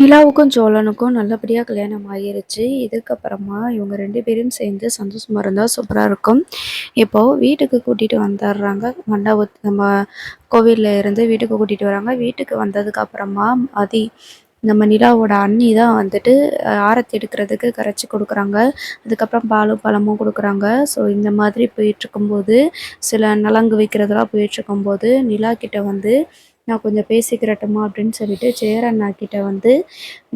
நிலாவுக்கும் சோழனுக்கும் நல்லபடியா கல்யாணம் ஆகிருச்சு. இதுக்கப்புறமா இவங்க 2 பேரும் சேர்ந்து சந்தோஷமா இருந்தா சூப்பரா இருக்கும். இப்போ வீட்டுக்கு கூட்டிட்டு வந்துர்றாங்க. நம்ம கோவில்ல இருந்து வீட்டுக்கு கூட்டிட்டு வராங்க. வீட்டுக்கு வந்ததுக்கு அப்புறமா நம்ம நிலாவோட அண்ணி தான் வந்துட்டு ஆரத்தி எடுக்கிறதுக்கு கரைச்சி குடுக்குறாங்க. அதுக்கப்புறம் பாலும் பழமும் குடுக்குறாங்க. ஸோ இந்த மாதிரி போயிட்டுருக்கும்போது, சில நலங்கு வைக்கிறதெல்லாம் போயிட்டுருக்கும்போது, நிலா கிட்ட வந்து நான் கொஞ்சம் பேசிக்கிறட்டுமா அப்படின்னு சொல்லிட்டு சேரண்ணா கிட்ட வந்து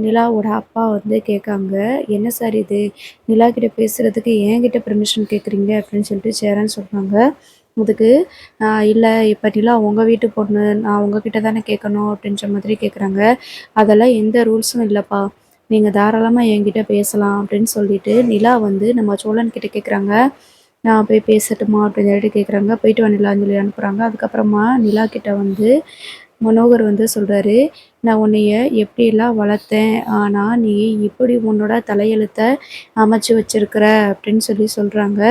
நிலாவோட அப்பா வந்து கேட்காங்க. என்ன சார் இது? நிலா கிட்ட பேசுறதுக்கு என்கிட்ட பெர்மிஷன் கேட்குறீங்க அப்படின்னு சொல்லிட்டு சேரன் சொல்றாங்க. அதுக்கு இல்ல இப்ப நிலா உங்க வீட்டு பொண்ணு. நான் உங்ககிட்ட தானே கேட்கணும் அப்படின்ற மாதிரி கேட்குறாங்க. அதெல்லாம் எந்த ரூல்ஸும் இல்லப்பா. நீங்க தாராளமா என்கிட்ட பேசலாம் அப்படின்னு சொல்லிட்டு நிலா வந்து நம்ம சோழன் கிட்ட கேட்குறாங்க. நான் போய் பேசட்டுமா அப்படின்னு சொல்லிட்டு கேட்குறாங்க. போயிட்டு வா நிலான்னு சொல்லி அனுப்புறாங்க. அதுக்கப்புறமா நிலா கிட்ட வந்து மனோகர் வந்து சொல்றாரு, நான் உன்னைய எப்படியெல்லாம் வளர்த்தேன். ஆனா நீ இப்படி உன்னோட தலையெழுத்த அமைச்சு வச்சிருக்கிற அப்படின்னு சொல்றாங்க.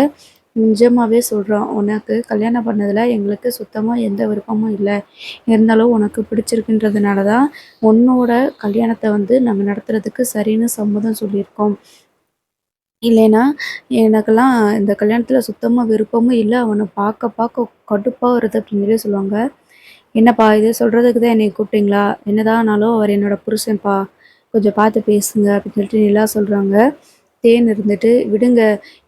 நிஜமாவே சொல்றோம். உனக்கு கல்யாணம் பண்ணதுல எங்களுக்கு சுத்தமா எந்த விருப்பமும் இல்ல. இருந்தாலும் உனக்கு பிடிச்சிருக்குன்றதுனால தான் உன்னோட கல்யாணத்த வந்து நாங்க நடத்துறதுக்கு சரின்னு சம்மதம் சொல்லியிருக்கோம். இல்லைன்னா எனக்கெல்லாம் இந்த கல்யாணத்துல சுத்தமா விருப்பமும் இல்ல. அவன பார்க்க கடுப்பா வருது அப்படின்னு சொல்லி சொல்லுவாங்க. என்னப்பா இது சொல்றதுக்கு தான் என்னைய கூப்பிட்டீங்களா? என்னதான் ஆனாலும் அவர் என்னோட புருஷன்ப்பா. கொஞ்சம் பார்த்து பேசுங்க அப்படின்னு சொல்லிட்டு நிலா சொல்றாங்க. தேன் இருந்துட்டு, விடுங்க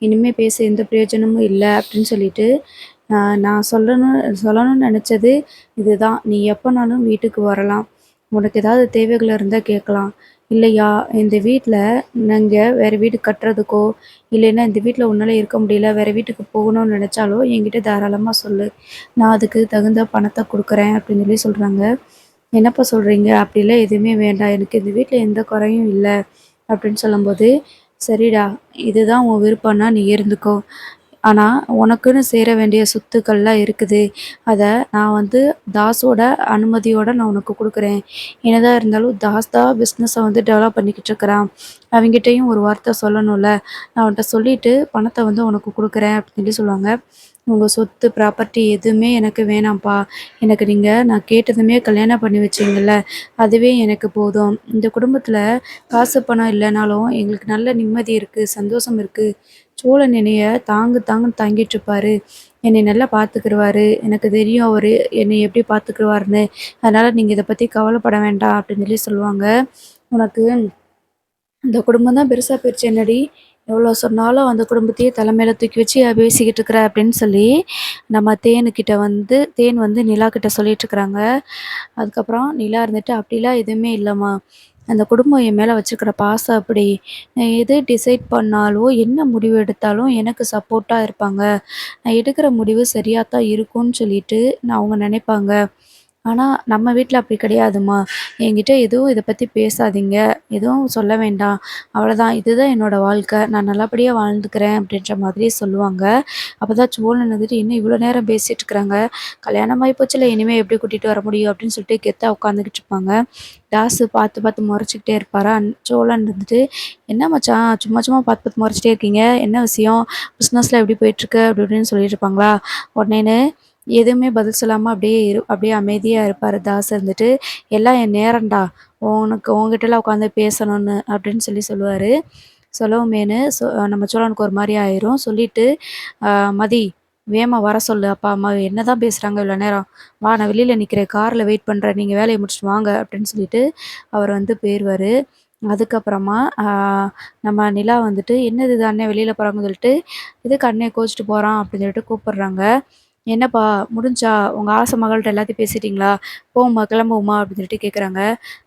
இனிமே பேச எந்த பிரயோஜனமும் இல்ல அப்படின்னு சொல்லிட்டு, நான் சொல்லணும்னு நெனச்சது இதுதான். நீ எப்பனாலும் வீட்டுக்கு வரலாம். உனக்கு ஏதாவது தேவைகள் இருந்தா கேட்கலாம். இல்லையா, இந்த வீட்ல நீங்க வேற வீடு கட்டுறதுக்கோ, இல்லைன்னா இந்த வீட்ல உன்னால இருக்க முடியல, வேற வீட்டுக்கு போகணும்னு நெனச்சாலோ என்கிட்ட தாராளமா சொல்லு. நான் அதுக்கு தகுந்த பணத்த குடுக்குறேன் அப்படின்னு சொல்றாங்க. என்னப்பா சொல்றீங்க? அப்படிலாம் எதுவுமே வேண்டாம். எனக்கு இந்த வீட்ல எந்த குறையும் இல்ல அப்படின்னு சொல்லும்போது, சரிடா, இதுதான் உன் விருப்பம்னா நீ இருந்துக்கோ. ஆனா, உனக்குன்னு சேர வேண்டிய சொத்துக்கள்லாம் இருக்குது. அத நான் வந்து தாஸோட அனுமதியோட நான் உனக்கு குடுக்குறேன். என்னதான் இருந்தாலும் தாஸ் தான் பிசினஸ வந்து டெவலப் பண்ணிக்கிட்டு இருக்கிறான். அவன்கிட்டயும் ஒரு வார்த்தை சொல்லணும்ல. நான் அவன்ட்ட சொல்லிட்டு பணத்த வந்து உனக்கு குடுக்குறேன் அப்படின்னு சொல்லுவாங்க. உங்க சொத்து, ப்ராப்பர்ட்டி எதுவுமே எனக்கு வேணாம்ப்பா. எனக்கு நீங்க நான் கேட்டதுமே கல்யாணம் பண்ணி வச்சீங்கல்ல, அதுவே எனக்கு போதும். இந்த குடும்பத்தில காசு, பணம் இல்லனாலும் எங்களுக்கு நல்ல நிம்மதி இருக்கு, சந்தோஷம் இருக்கு. சோழன் என்னைய தாங்குன்னு தாங்கிட்டுருப்பாரு. என்னைய நல்லா பார்த்துக்கிருவாரு. எனக்கு தெரியும் அவரு என்னைய எப்படி பார்த்துக்கிருவாருன்னு. அதனால நீங்க இத பத்தி கவலைப்பட வேண்டாம் அப்படின்னு சொல்லுவாங்க. உனக்கு இந்த குடும்பம் தான் பெருசா போயிருச்சு என்னடி! எவ்வளோ சொன்னாலும் அந்த குடும்பத்தையே தல மேல தூக்கி வச்சு பேசிக்கிட்டு இருக்கிற அப்படின்னு சொல்லி, நம்ம தேன் வந்து நிலா கிட்ட சொல்லிட்டுருக்குறாங்க. அதுக்கப்புறம் நிலா இருந்துட்டு, அப்படிலாம் எதுவுமே இல்லம்மா. அந்த குடும்பம் என் மேல வச்சிருக்கிற பாசம் அப்படி. நான் எது டிசைட் பண்ணாலும், என்ன முடிவு எடுத்தாலும் எனக்கு சப்போர்ட்டா இருப்பாங்க. நான் எடுக்கிற முடிவு சரியா தான் இருக்கும்னு சொல்லிட்டு அவங்க நினைப்பாங்க. ஆனா, நம்ம வீட்ல அப்படி கிடையாதும்மா. என்கிட்ட எதுவும் இத பத்தி பேசாதீங்க. எதுவும் சொல்ல வேண்டாம். அவ்வளோதான். இதுதான் என்னோட வாழ்க்கை. நான் நல்லபடியா வாழ்ந்துக்கிறேன் அப்படின்ற மாதிரி சொல்லுவாங்க. அப்பதான் சோழன் வந்துட்டு, "என்ன இவ்வளோ நேரம் பேசிட்டு இருக்கிறாங்க? கல்யாணம் ஆகி போச்சுல்ல, இனிமே எப்படி கூட்டிட்டு வர முடியும்?" அப்படின்னு சொல்லிட்டு கெத்தா உட்காந்துக்கிட்டு இருப்பாங்க. தாசு பார்த்து பார்த்து முறைச்சுக்கிட்டே இருப்பாரா. சோழன் இருந்துட்டு, "என்ன மச்சான் சும்மா சும்மா பார்த்து பார்த்து முறைச்சிட்டே இருக்கீங்க? என்ன விஷயம்? பிசினஸ்லாம் எப்படி போயிட்டுருக்கு?" அப்படி இப்படின்னு சொல்லிட்டு இருப்பாங்களா. உடனேன்னு எதுவுமே பதில் சொல்லாம அப்படியே அமைதியா இருப்பாரு. தாஸ் இருந்துட்டு, "எல்லாம் என் நேரம்டா. உன்கிட்டலாம் உட்காந்து பேசணும்னு" அப்படின்னு சொல்லுவாரு. சொல்லவுமேன்னு நம்ம சோழனுக்கு ஒரு மாரி ஆயிரும். சொல்லிட்டு, "அ மதி வேகமா வர சொல்லு அப்பா, அம்மா என்னதான் பேசுறாங்க இவ்வளோ நேரம்? வா நான் வெளியில நிக்கிறேன். கார்ல வெயிட் பண்றேன். நீங்க வேலைய முடிச்சுட்டு வாங்க" அப்படின்னு சொல்லிட்டு அவர் வந்து போயிருவாரு. அதுக்கப்புறமா நம்ம நிலா வந்துட்டு, "என்னது இது அண்ணன் வெளியில போறாங்கன்னு" சொல்லிட்டு, "எதுக்கு அண்ணன் கோச்சிட்டு போறான்?" அப்படின்னு சொல்லிட்டு கூப்பிடுறாங்க. "என்னப்பா முடிஞ்சா? உங்க ஆசை மகள்ட்ட எல்லாத்தையும் பேசிட்டீங்களா? போம்மா, கிளம்புவோமா?" அப்படின்னு சொல்லிட்டு கேட்குறாங்க.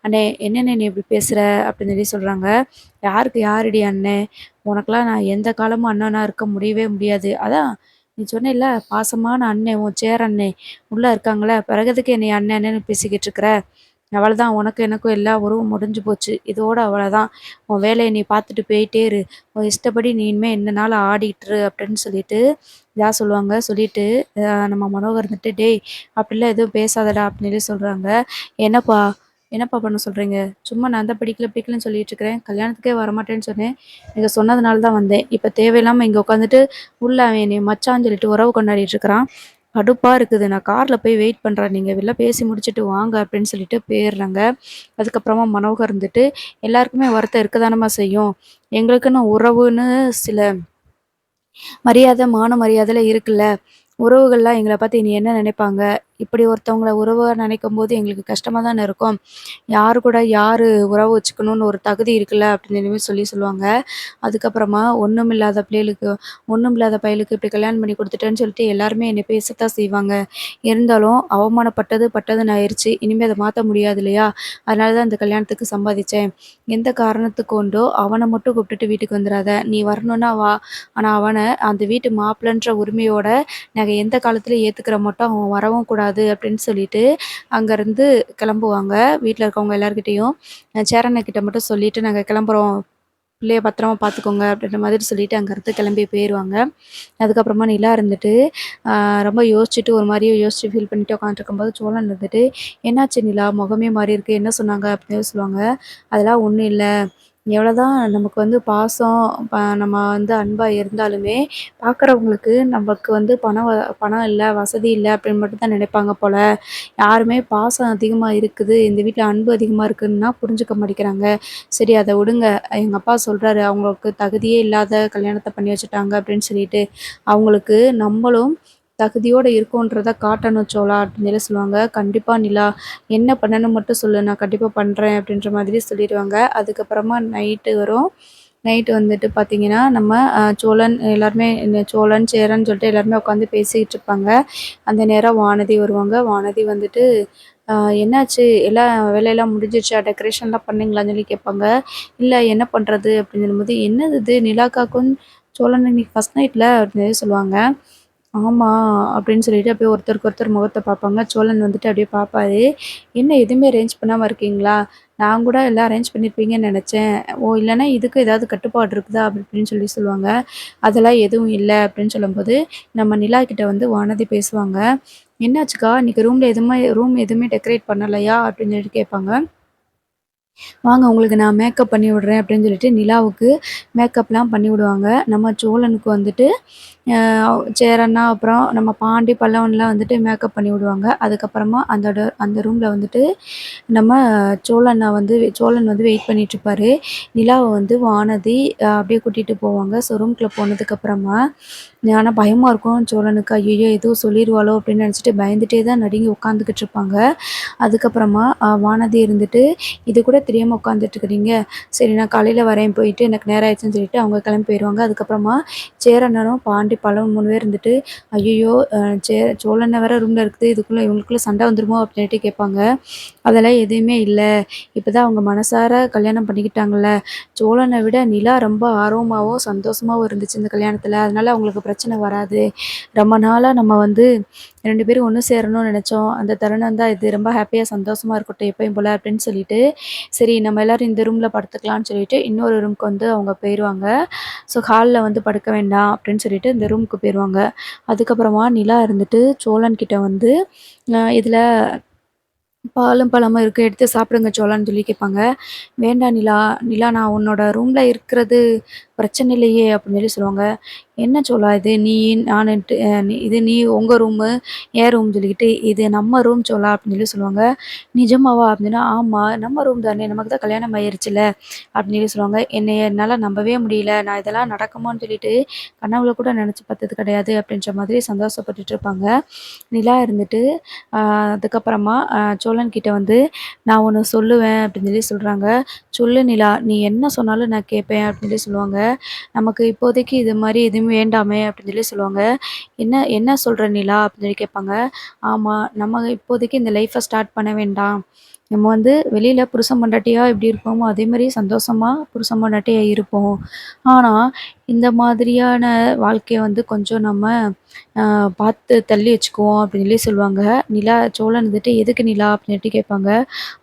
"அண்ணே என்னண்ணே நீ இப்படி பேசுற?" அப்படின்னு சொல்றாங்க. "யாருக்கு யாருடி அண்ணன்? உனக்கெல்லாம் நான் எந்த காலமும் அண்ணனா இருக்க முடியவே முடியாது. அதான் நீ சொன்னேல்ல பாசமான அண்ணன் உன் சேரண்ணே உள்ள இருக்காங்கல்ல, பிறகு எதுக்கு என்னைய அண்ணன் அண்ணன்னு பேசிக்கிட்டு இருக்கிற? அவ்வளதான் உனக்கும் எனக்கும் எல்லா உறவும் முடிஞ்சு போச்சு. இதோட அவ்வளதான். உன் வேலைய நீ பார்த்துட்டு போயிட்டே இரு. உன் இஷ்டப்படி நீ இனிமே இந்த நாள் ஆடிட்டு இரு" அப்படின்னு சொல்லிட்டு இதா சொல்லுவாங்க. சொல்லிட்டு நம்ம மனோகர் இருந்துட்டு, "டேய் அப்படிலாம் எதுவும் பேசாதடா" அப்படின்னு சொல்றாங்க. "என்னப்பா என்னப்பா பண்ண சொல்றீங்க? சும்மா நான் தான் பிடிக்கலன்னு சொல்லிட்டு இருக்கிறேன். கல்யாணத்துக்கே வரமாட்டேன்னு சொன்னேன். நீங்க சொன்னதுனால தான் வந்தேன். இப்ப தேவையில்லாம இங்க உட்காந்துட்டு உள்ள அவன் என்னைய மச்சான்னு சொல்லிட்டு உறவு கொண்டாடிட்டு இருக்கிறான். கடுப்பா இருக்குது. நான் கார்ல போய் வெயிட் பண்றேன். நீங்க வெளில பேசி முடிச்சுட்டு வாங்க அப்படின்னு சொல்லிட்டு போயிர்றாங்க. அதுக்கப்புறமா மனோகர் இருந்துட்டு, எல்லாருக்குமே வருத்தம் இருக்க தானம்மா செய்யும். எங்களுக்குன்னு உறவுன்னு சில மரியாதை, மான மரியாதைலாம் இருக்குல்ல. உறவுகள்லாம் எங்கள பார்த்து இனி என்ன நினைப்பாங்க? இப்படி ஒருத்தவங்கள உறவா நினைக்கும்போது எங்களுக்கு கஷ்டமா தானே இருக்கும். யாரு கூட யாரு உறவு வச்சுக்கணும்னு ஒரு தகுதி இருக்குல்ல அப்படின்னு சொல்லுவாங்க. அதுக்கப்புறமா ஒண்ணுமில்லாத பயலுக்கு இப்படி கல்யாணம் பண்ணி குடுத்துட்டேன்னு சொல்லிட்டு எல்லாருமே என்னை பேசத்தான் செய்வாங்க. இருந்தாலும் அவமானப்பட்டது பட்டதுன்னு ஆயிருச்சு. இனிமே அத மாத்த முடியாது இல்லையா? அதனால தான் இந்த கல்யாணத்துக்கு சம்மதிச்சேன். எந்த காரணத்துக் கொண்டோ அவன மட்டும் கூப்பிட்டுட்டு வீட்டுக்கு வந்துராத. நீ வரணும்னா வா. ஆனா அவன அந்த வீட்டு மாப்பிள்ளன்ற உரிமையோட நாங்க எந்த காலத்திலயும் ஏத்துக்கிற மாட்டோம். அவன் வரவும் கூடாது அப்படின்னு சொல்லிட்டு அங்கருந்து கிளம்புவாங்க. வீட்ல இருக்கவங்க எல்லார்கிட்டயும். சேரன் கிட்ட மட்டும் சொல்லிட்டு நாங்க கிளம்புறோம். பிள்ளைய பத்திரமா பார்த்துக்கோங்க அப்படின்ற மாதிரி சொல்லிட்டு அங்கருந்து கிளம்பி போயிருவாங்க. அதுக்கப்புறமா நிலா இருந்துட்டு ரொம்ப யோசிச்சுட்டு ஒரு மாரியே யோசிச்சு ஃபீல் பண்ணிட்டு உட்காந்துட்டுருக்கும்போது சோழன் இருந்துட்டு, "என்னாச்சு நிலா? முகமே மாறி இருக்கு. என்ன சொன்னாங்க?" அப்படின்னு சொல்லுவாங்க. "அதெல்லாம் ஒண்ணும் இல்ல. எவ்வளோதான் நமக்கு வந்து பாசம் நம்ம வந்து அன்பா இருந்தாலுமே, பார்க்குறவங்களுக்கு நமக்கு வந்து பணம் இல்ல, வசதி இல்ல அப்படின்னு மட்டும் தான் நினைப்பாங்க போல. யாருமே பாசம் அதிகமா இருக்குது, இந்த வீட்ல அன்பு அதிகமா இருக்குன்னா புரிஞ்சுக்க மாட்டேங்கிறாங்க. சரி அத விடுங்க. எங்க அப்பா சொல்றாரு, அவங்களுக்கு தகுதியே இல்லாத கல்யாணத்த பண்ணி வச்சுட்டாங்க அப்படின்னு சொல்லிட்டு. அவங்களுக்கு நம்பளும் தகுதியோட இருக்கோன்றத காட்டணும் சோலா அப்படின்னு சொல்லி சொல்லுவாங்க. கண்டிப்பா நிலா, என்ன பண்ணணும்னு மட்டும் சொல்லு. நான் கண்டிப்பா பண்றேன் அப்படின்ற மாதிரி சொல்லிருவாங்க. அதுக்கப்புறமா நைட்டு வரும். நைட்டு வந்துட்டு பார்த்தீங்கன்னா, நம்ம சோழன் எல்லாருமே சோழன், சேரன் சொல்லிட்டு எல்லாருமே உட்காந்து பேசிக்கிட்டு இருப்பாங்க. அந்த நேரம் வானதி வருவாங்க. வானதி வந்துட்டு, "அ என்னாச்சு? எல்லாம் வேலையெல்லாம் முடிஞ்சிருச்சா? டெக்கரேஷன்லாம் பண்ணீங்களான்னு?" சொல்லி கேட்பாங்க. "இல்ல என்ன பண்றது?" அப்படின்னு சொல்லும்போது, "என்னது இது நிலாக்காக்கும் சோழன் இன்னைக்கு ஃபர்ஸ்ட் நைட்ல" அப்படின்னு சொல்லுவாங்க. ஆமா. அப்படின்னு சொல்லிட்டு அப்படியே ஒருத்தருக்கு ஒருத்தர் முகத்த பார்ப்பாங்க. சோழன் வந்துட்டு அப்படியே பார்ப்பாரு. "என்ன எதுவுமே அரேஞ்ச் பண்ணாம இருக்கீங்களா? நான் கூட எல்லாம் அரேஞ்ச் பண்ணியிருப்பீங்கன்னு நெனச்சேன். ஓ! இல்லன்னா இதுக்கும் ஏதாவது கட்டுப்பாடு இருக்குதா?" அப்படி இப்படின்னு சொல்லுவாங்க. "அதெல்லாம் எதுவும் இல்ல." அப்படின்னு சொல்லும்போது, நம்ம நிலா கிட்ட வந்து வானதி பேசுவாங்க. "என்னாச்சுக்கா? இன்னைக்கு ரூம் எதுவுமே டெக்கரேட் பண்ணலையா?" அப்படின்னு சொல்லிட்டு கேட்பாங்க. "வாங்க உங்களுக்கு நான் மேக்கப் பண்ணி விடுறேன்." அப்படின்னு சொல்லிட்டு நிலாவுக்கு மேக்கப்லாம் பண்ணி விடுவாங்க. நம்ம சோழனுக்கு வந்துட்டு சேரன்னா அப்புறம் நம்ம பாண்டி, பல்லவன்லாம் வந்துட்டு மேக்கப் பண்ணி விடுவாங்க. அதுக்கப்புறமா அந்த ரூம்ல வந்துட்டு நம்ம சோழன் வந்து வெயிட் பண்ணிட்டுருப்பாரு. நிலாவ வந்து வானதி அப்படியே கூட்டிட்டு போவாங்க. ஸோ ரூம்குள்ள போனதுக்கப்புறமா ஆனா பயமா இருக்கும் சோழனுக்கு. ஐய்யய்யோ! எதுவும் சொல்லிருவாளோ அப்படின்னு நினச்சுட்டு பயந்துட்டே தான் நடுங்கி உட்காந்துக்கிட்டு இருப்பாங்க. அதுக்கப்புறமா வானதி இருந்துட்டு, "இது கூட தெரியாம உட்காந்துட்டுருக்கிறீங்க. சரி நான் காலையில வரேன். போயிட்டு எனக்கு நேரம் ஆயிடுச்சுன்னு" சொல்லிட்டு அவங்க கிளம்பி போயிருவாங்க. அதுக்கப்புறமா சேரனரும், பாண்டி, பல்லவன் 3 பேர் இருந்துட்டு, "ஐய்யய்யோ! சோழன் வேற ரூம்ல இருக்குது. இவங்களுக்குள்ள சண்டை வந்துருமோ?" அப்படின்ட்டு கேட்பாங்க. அதெல்லாம் எதுவுமே இல்ல. இப்பதான் அவங்க மனசார கல்யாணம் பண்ணிக்கிட்டாங்கல்ல. சோழன விட நிலா ரொம்ப ஆர்வமாவும், சந்தோஷமாவும் இருந்துச்சு இந்த கல்யாணத்துல. அதனால அவங்களுக்கு பிரச்சனை வராது. ரொம்ப நாளா நம்ம வந்து 2 பேரும் ஒண்ணு சேரணும்னு நெனச்சோம். அந்த தருணம் தான் இது. ரொம்ப ஹேப்பியா சந்தோஷமா இருக்கட்டும் எப்பயும் போல அப்படின்னு சொல்லிட்டு, சரி நம்ம எல்லாரும் இந்த ரூம்ல படுத்துக்கலாம்னு சொல்லிட்டு, இன்னொரு ரூம்க்கு வந்து அவங்க போயிருவாங்க. ஸோ ஹால்ல வந்து படுக்க வேண்டாம் அப்படின்னு சொல்லிட்டு இந்த ரூமுக்கு போயிருவாங்க. அதுக்கப்புறமா நிலா இருந்துட்டு சோழன் கிட்ட வந்து, "இதுல பாலும் பழமும் இருக்கு. எடுத்து சாப்பிடுங்க சோளான்னு" சொல்லி கேட்பாங்க. "வேண்டாம் நிலா. நிலா நான் உன்னோட ரூம்ல இருக்கிறது பிரச்சனை இல்லையே" அப்படின்னு சொல்லி சொல்லுவாங்க. "என்ன சோளா இது? நானுன்ட்டு நீ உங்க ரூமு, என் ரூம் சொல்லிக்கிட்டு, இது நம்ம ரூம் சோளா" அப்படின்னு சொல்லி சொல்லுவாங்க. "நிஜமாவா?" அப்படின்னா, "ஆமா. நம்ம ரூம் தானே. நமக்கு தான் கல்யாணம் ஆயிருச்சுல்ல" அப்படின்னு சொல்லி சொல்லுவாங்க. என்னால நம்பவே முடியல. நான் இதெல்லாம் நடக்குமான்னு சொல்லிட்டு கனவுல கூட நெனச்சு பார்த்தது கிடையாது அப்படின்ற மாதிரி சந்தோஷப்பட்டுட்டு இருப்பாங்க. நிலா இருந்துட்டு, அ அதுக்கப்புறமா சோழன் கிட்ட வந்து, "நான் ஒண்ணு சொல்லுவேன்" அப்படின்னு சொல்லி சொல்றாங்க. "சொல்லு நிலா. நீ என்ன சொன்னாலும் நான் கேட்பேன்" அப்படின்னு சொல்லி சொல்லுவாங்க. "நமக்கு இப்போதைக்கு இது மாரி எதுவும் வேண்டாமே" அப்படின்னு சொல்லி சொல்லுவாங்க. "என்ன என்ன சொல்ற நிலா?" அப்படின்னு சொல்லி கேட்பாங்க. "ஆமா. நம்ம இப்போதைக்கு இந்த லைஃப்ப ஸ்டார்ட் பண்ண வேண்டாம். நம்ம வந்து வெளியில புருஷன் பொண்டாட்டியா எப்படி இருப்போமோ, அதே மாரி சந்தோஷமா புருஷன் பொண்டாட்டியா இருப்போம். ஆனா, இந்த மாதிரியான வாழ்க்கைய வந்து கொஞ்சம் நம்ம பார்த்து தள்ளி வச்சுக்குவோம்" அப்படின்னு சொல்லி சொல்லுவாங்க. சோழன் வந்துட்டு, "எதுக்கு நிலா?" அப்படின்ட்டு கேட்பாங்க.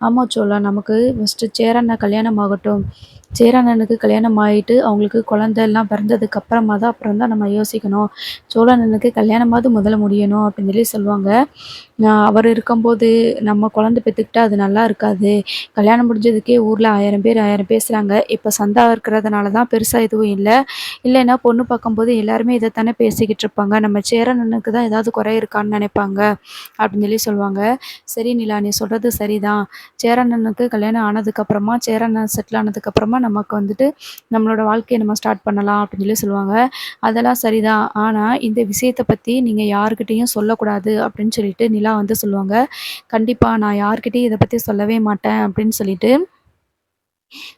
"ஆமா சோழா, நமக்கு ஃபர்ஸ்ட்டு சேரண்ண கல்யாணம் ஆகட்டும். சேரனனுக்கு கல்யாணம் ஆயிட்டு அவங்களுக்கு குழந்தைலாம் பிறந்ததுக்கு அப்புறம் தான் நம்ம யோசிக்கணும். சோழனனுக்கு கல்யாணமாவது முதல்ல முடியணும் அப்படின்னு சொல்லுவாங்க. அவர் இருக்கும்போது நம்ம குழந்தை பெத்துக்கிட்டா அது நல்லா இருக்காது. கல்யாணம் முடிஞ்சதுக்கே ஊர்ல 1000 பேர் 1000 பேசுறாங்க. இப்ப சந்தா இருக்கிறதுனால தான் பெருசா எதுவும் இல்ல. இல்லைன்னா பொண்ணு பார்க்கும்போது எல்லாருமே இதத்தானே பேசிக்கிட்டு இருப்பாங்க. நம்ம சேரனனுக்கு தான் ஏதாவது குறை இருக்கான்னு நினைப்பாங்க அப்படின்னு சொல்லுவாங்க. சரி நிலா, நீ சொல்றது சரிதான். சேரனனுக்கு கல்யாணம் ஆனதுக்கப்புறமா சேரன் செட்டில் ஆனதுக்கப்புறமா நமக்கு வந்துட்டு நம்மளோட வாழ்க்கைய நம்ம ஸ்டார்ட் பண்ணலாம் அப்படின்னு சொல்லுவாங்க. அதெல்லாம் சரிதான். ஆனா இந்த விஷயத்த பத்தி நீங்க யார்கிட்டயும் சொல்லக்கூடாது அப்படின்னு சொல்லிட்டு நிலா வந்து சொல்லுவாங்க. கண்டிப்பா நான் யார்கிட்டயும் இத பத்தி சொல்லவே மாட்டேன் அப்படின்னு சொல்லிட்டு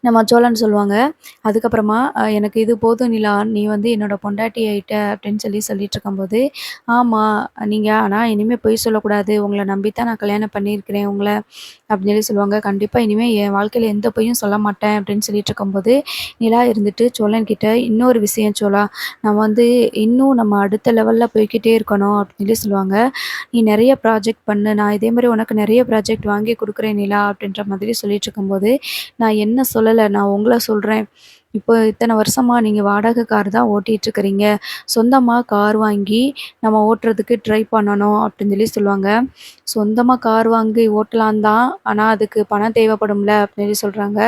நம்ம சோழன் சொல்லுவாங்க. அதுக்கப்புறமா "எனக்கு இது போதும் நிலா, நீ வந்து என்னோட பொண்டாட்டி ஆயிட்ட" அப்படின்னு சொல்லிட்டுருக்கும்போது, "ஆமா, நீங்க ஆனா இனிமே பொய் சொல்லக்கூடாது. உங்கள நம்பி தான் நான் கல்யாணம் பண்ணியிருக்கிறேன் உங்கள" அப்படின்னு சொல்லுவாங்க. "கண்டிப்பா இனிமே என் வாழ்க்கையில எந்த பொய்யும் சொல்ல மாட்டேன்" அப்படின்னு சொல்லிட்டுருக்கும்போது, நிலா இருந்துட்டு சோழன் கிட்ட, "இன்னொரு விஷயம் சோழா, நான் வந்து இன்னும் நம்ம அடுத்த லெவல்ல போய்க்கிட்டே இருக்கணும்" அப்படின்னு சொல்லுவாங்க. "நீ நெறைய ப்ராஜெக்ட் பண்ணு. நான் இதே மாரி உனக்கு நெறைய ப்ராஜெக்ட் வாங்கி குடுக்குறேன் நிலா" அப்படின்ற மாதிரி சொல்லிட்டுருக்கும்போது, "நான் என்ன சொல்லல. நான் உங்கள சொல்றேன். இப்போ இத்தன வருஷமா நீங்க வாடகை கார் தான் ஓட்டிட்டுருக்கிறீங்க. சொந்தமா கார் வாங்கி நம்ம ஓட்டுறதுக்கு ட்ரை பண்ணணும்." அப்படின்னு சொல்லுவாங்க. "சொந்தமா கார் வாங்கி ஓட்டலாம் தான். ஆனா அதுக்கு பணம் தேவைப்படும்ல" அப்படின்னு சொல்றாங்க.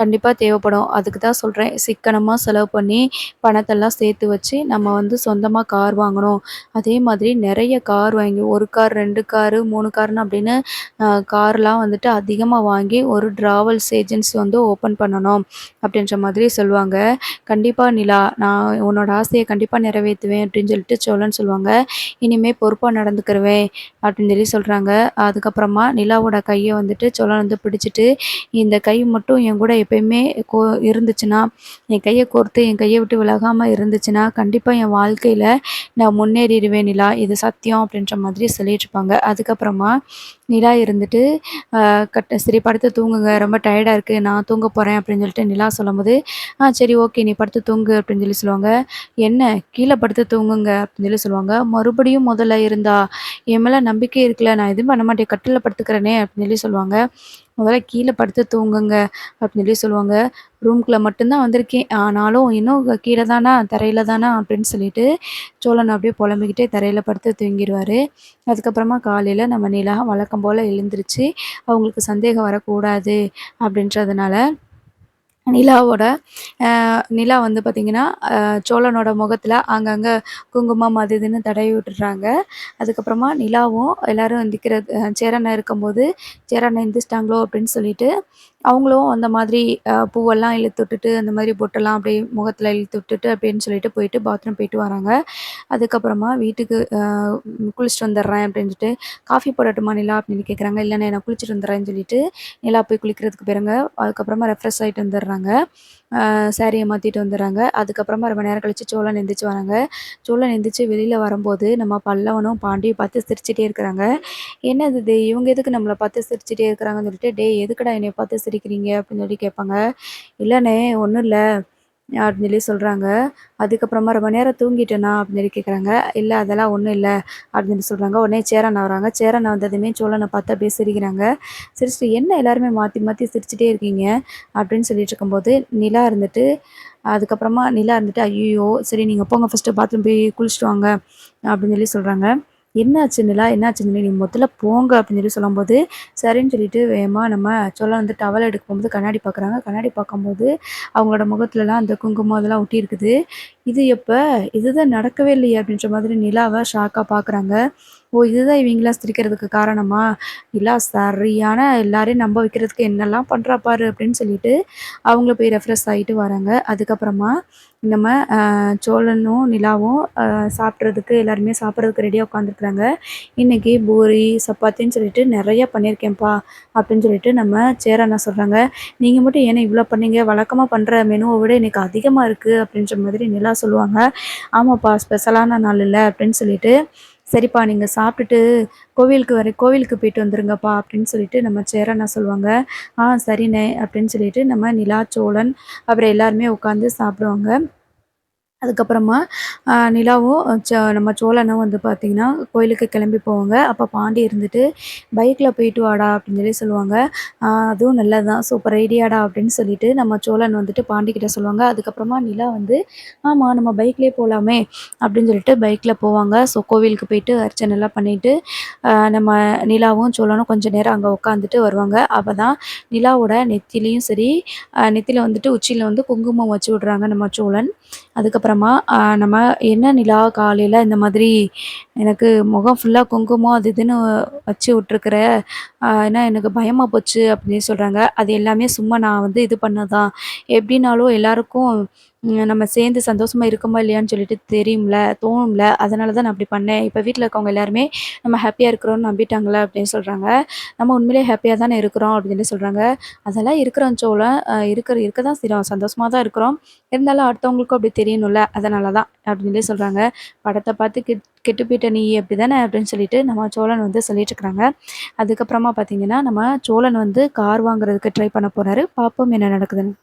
"கண்டிப்பா தேவைப்படும். அதுக்கு தான் சொல்றேன். சிக்கனமா செலவு பண்ணி பணத்தெல்லாம் சேர்த்து வச்சு நம்ம வந்து சொந்தமா கார் வாங்கணும். அதே மாதிரி நெறைய கார் வாங்கி 1 கார், 2 காரு, 3 கார்ன்னு அப்படின்னு கார்லாம் வந்துட்டு அதிகமா வாங்கி ஒரு டிராவல்ஸ் ஏஜென்சி வந்து ஓப்பன் பண்ணணும்." அப்படின்ற மாதிரி சொல்லுவாங்க. "கண்டிப்பா நிலா, நான் உன்னோட ஆசைய கண்டிப்பா நிறைவேத்துவேன்" அப்படின்னு சொல்லிட்டு சோழன் சொல்லுவாங்க. "இனிமே பொறுப்பா நடந்துக்கிருவேன்" அப்படின்னு சொல்றாங்க. அதுக்கப்புறமா நிலாவோட கைய வந்துட்டு சோழன் வந்து பிடிச்சுட்டு, "இந்த கை மட்டும் என் கூட எப்பயுமே கோ இருந்துச்சுன்னா, என் கைய கோர்த்து என் கைய விட்டு விலகாம இருந்துச்சுன்னா, கண்டிப்பா என் வாழ்க்கையில நான் முன்னேறிருவேன் நிலா. இது சத்தியம்" அப்படின்ற மாதிரி சொல்லிட்டுருப்பாங்க. அதுக்கப்புறமா நிலா இருந்துட்டு, "சரி படுத்து தூங்குங்க. ரொம்ப டயர்டா இருக்கு. நான் தூங்க போறேன்" அப்படின்னு சொல்லிட்டு நிலா சொல்லும்போது, சரி ஓகே நீ படுத்து தூங்கு" அப்படின்னு சொல்லுவாங்க. "என்ன கீழ படுத்து தூங்குங்க" அப்படின்னு சொல்லுவாங்க. "மறுபடியும் முதல்ல இருந்தா? என் மேல நம்பிக்கை இருக்குல்ல. நான் எதுவும் பண்ண மாட்டேன். கட்டில்ல படுத்துக்கிறேனே" அப்படின்னு சொல்லுவாங்க. "முதல்ல கீழ படுத்து தூங்குங்க" அப்படின்னு சொல்லுவாங்க. "ரூம்குள்ள மட்டும் தான் வந்திருக்கேன். ஆனாலும் இன்னும் கீழ தானா? தரையில தானா?" அப்படின்னு சொல்லிட்டு சோழன் அப்படியே புலம்பிக்கிட்டே தரையில படுத்து தூங்கிருவாரு. அதுக்கப்புறமா காலையில நம்ம நிலா வழக்கம் போல எழுந்திருச்சு, அவங்களுக்கு சந்தேகம் வரக்கூடாது அப்படின்றதுனால நிலாவோட நிலா வந்து பார்த்திங்கன்னா, சோழனோட முகத்துல அங்கங்க குங்குமம் அது இதுன்னு தடவி விட்டுடுறாங்க. அதுக்கப்புறமா நிலாவும் எல்லாரும் எந்திரிக்கிறது சேரன் இருக்கும்போது, "சேரன் எந்திரிச்சிட்டாங்களோ" அப்படின்னு சொல்லிட்டு, அவங்களும் அந்த மாதிரி பூவெல்லாம் இழுத்து விட்டுட்டு, அந்த மாதிரி பொட்டெல்லாம் அப்படியே முகத்துல இழுத்து விட்டுட்டு அப்படின்னு சொல்லிட்டு போயிட்டு பாத்ரூம் போயிட்டு வராங்க. அதுக்கப்புறமா வீட்டுக்கு குளிச்சுட்டு வந்துடுறேன் அப்படின்ட்டு, "காஃபி போடட்டுமா நிலா?" அப்படின்னு கேட்குறாங்க. "இல்லண்ணே நான் குளிச்சுட்டு வந்துடுறேன்னு" சொல்லிட்டு நிலா போய் குளிக்கிறதுக்கு போயிறாங்க. அதுக்கப்புறமா ரெஃப்ரெஷ் ஆயிட்டு வந்துடுறாங்க. சாரிய மாத்திட்டு வந்துடுறாங்க. அதுக்கப்புறமா ரொம்ப நேரம் கழிச்சு சோழன் எந்திரிச்சு வராங்க. சோழன் எந்திரிச்சு வெளியில வரும்போது, நம்ம பல்லவனும் பாண்டியும் பார்த்து சிரிச்சுட்டே இருக்கிறாங்க. "என்னது இது? இவங்க எதுக்கு நம்மள பார்த்து சிரிச்சுட்டே இருக்கிறாங்கன்னு" சொல்லிட்டு, "டேய் எதுக்குடா என்னைய பார்த்து சிரிக்கிறீங்க?" அப்படின்னு சொல்லி கேட்பாங்க. "இல்லண்ணே ஒண்ணும் இல்ல" அப்படின்னு சொல்றாங்க. அதுக்கப்புறமா "ரொம்ப நேரம் தூங்கிட்டேனா?" அப்படின்னு கேட்குறாங்க. "இல்ல அதெல்லாம் ஒண்ணும் இல்ல" அப்படின்னு சொல்றாங்க. உடனே சேரன் வராங்க. சேரன் வந்ததுமே சோழன பார்த்து அப்படியே சிரிக்கிறாங்க. சிரிச்சுட்டு, "என்ன எல்லாருமே மாத்தி மாத்தி சிரிச்சுட்டே இருக்கீங்க?" அப்படின்னு சொல்லிட்டு இருக்கும்போது, நிலா இருந்துட்டு அதுக்கப்புறமா நிலா இருந்துட்டு, "ஐய்யய்யோ! சரி நீங்க போங்க ஃபர்ஸ்ட்டு பாத்ரூம் போய் குளிச்சுட்டு வாங்க" அப்படின்னு சொல்றாங்க. "என்னாச்சு நிலா? என்னாச்சு நிலா? நீங்க மொதல்ல போங்க" அப்படின்னு சொல்லும்போது, சரின்னு சொல்லிட்டு வேகமா நம்ம சோளம் வந்து டவல் எடுக்க போகும்போது கண்ணாடி பார்க்குறாங்க. கண்ணாடி பார்க்கும்போது அவங்களோட முகத்துலலாம் அந்த குங்குமம் அதெல்லாம் ஒட்டியிருக்குது. "இது எப்ப? இதுதான் நடக்கவே இல்லையே!" அப்படின்ற மாதிரி நிலாவ ஷாக்கா பார்க்குறாங்க. "ஓ! இதுதான் இவங்கலாம் சிரிக்கிறதுக்கு காரணமா? நிலா சரியான எல்லாரையும் நம்ப வைக்கிறதுக்கு என்னெல்லாம் பண்றா பாரு" அப்படின்னு சொல்லிட்டு அவங்கள போய் ரெஃப்ரெஷ் ஆயிட்டு வராங்க. அதுக்கப்புறமா நம்ம சோழனும், நிலாவும் சாப்பிட்றதுக்கு எல்லாருமே சாப்பிட்றதுக்கு ரெடியா உட்காந்துருக்குறாங்க. "இன்னைக்கு பூரி, சப்பாத்தின்னு சொல்லிட்டு நெறைய பண்ணியிருக்கேன்ப்பா" அப்படின்னு சொல்லிட்டு நம்ம சேரன் சொல்றாங்க. "நீங்க மட்டும் ஏண்ணே இவ்வளோ பண்ணீங்க? வழக்கமா பண்ற மெனுவ விட இன்னைக்கு அதிகமா இருக்கு" அப்படின்ற மாதிரி நிலா சொல்லுவாங்க. "ஆமாப்பா ஸ்பெஷலான நாளுல்ல" அப்படின்னு சொல்லிட்டு, "சரிப்பா நீங்க சாப்பிட்டுட்டு கோவிலுக்கு போயிட்டு வந்துருங்கப்பா" அப்படின்னு சொல்லிட்டு நம்ம சேரன் சொல்லுவாங்க. சரிண்ணே" அப்படின்னு சொல்லிட்டு நம்ம நிலா, சோழன் அப்புறம் எல்லாருமே உட்காந்து சாப்பிடுவாங்க. அதுக்கப்புறமா நிலாவும் நம்ம சோழனும் வந்து பார்த்திங்கன்னா கோயிலுக்கு கிளம்பி போவாங்க. அப்போ பாண்டி இருந்துட்டு, "பைக்கில் போயிட்டு வாடா" அப்படின்னு சொல்லி சொல்லுவாங்க. அதுவும் நல்லது தான், சூப்பர் ஐடியாடா அப்படின்னு சொல்லிட்டு நம்ம சோழன் வந்துட்டு பாண்டிக்கிட்ட சொல்லுவாங்க. அதுக்கப்புறமா நிலா வந்து, "ஆமா நம்ம பைக்லேயே போகலாமே" அப்படின்னு சொல்லிட்டு பைக்கில் போவாங்க. ஸோ கோவிலுக்கு போயிட்டு அர்ச்சனைலாம் பண்ணிட்டு, நம்ம நிலாவும் சோழனும் கொஞ்சம் நேரம் அங்கே உட்காந்துட்டு வருவாங்க. அப்போ தான் நிலாவோட நெத்திலையும் சரி, நெத்தியில வந்துட்டு உச்சியில வந்து குங்குமம் வச்சு விடுறாங்க நம்ம சோழன். அதுக்கப்புறமா நம்ம "என்ன நிலா காலையில இந்த மாதிரி எனக்கு முகம் ஃபுல்லா குங்குமம் அது இதுன்னு வச்சு விட்ருக்குற, ஏன்னா எனக்கு பயமா போச்சு" அப்படின்னு சொல்கிறாங்க. "அது எல்லாமே சும்மா நான் வந்து இது பண்ணது தான். எப்படின்னாலும் எல்லாருக்கும் நம்ம சேர்ந்து சந்தோஷமா இருக்கோமா இல்லையான்னு சொல்லிட்டு தெரியும்ல, தோணும்ல. அதனால தான் நான் அப்படி பண்ணேன். இப்போ வீட்ல இருக்கவங்க எல்லாருமே நம்ம ஹேப்பியா இருக்கிறோம்னு நம்பிட்டாங்கல்ல" அப்படின்னு சொல்கிறாங்க. "நம்ம உண்மையிலேயே ஹேப்பியா தானே இருக்கிறோம்" அப்படின்னு சொல்கிறாங்க. "அதெல்லாம் இருக்கிறோம் சோளம், இருக்க தான் செய்றோம். சந்தோஷமா தான் இருக்கிறோம். இருந்தாலும் அடுத்தவங்களுக்கும் அப்படி தெரியணும்ல, அதனால தான்" அப்படின்னு சொல்லி சொல்கிறாங்க. "படத்த பார்த்து கெட்டு போயிட்ட நீ அப்படிதானே" அப்படின்னு சொல்லிட்டு நம்ம சோழன் வந்து சொல்லிட்டுருக்காங்க. அதுக்கப்புறமா பார்த்தீங்கன்னா, நம்ம சோழன் வந்து கார் வாங்குறதுக்கு ட்ரை பண்ண போறாரு. பார்ப்போம் என்ன நடக்குதுன்னு.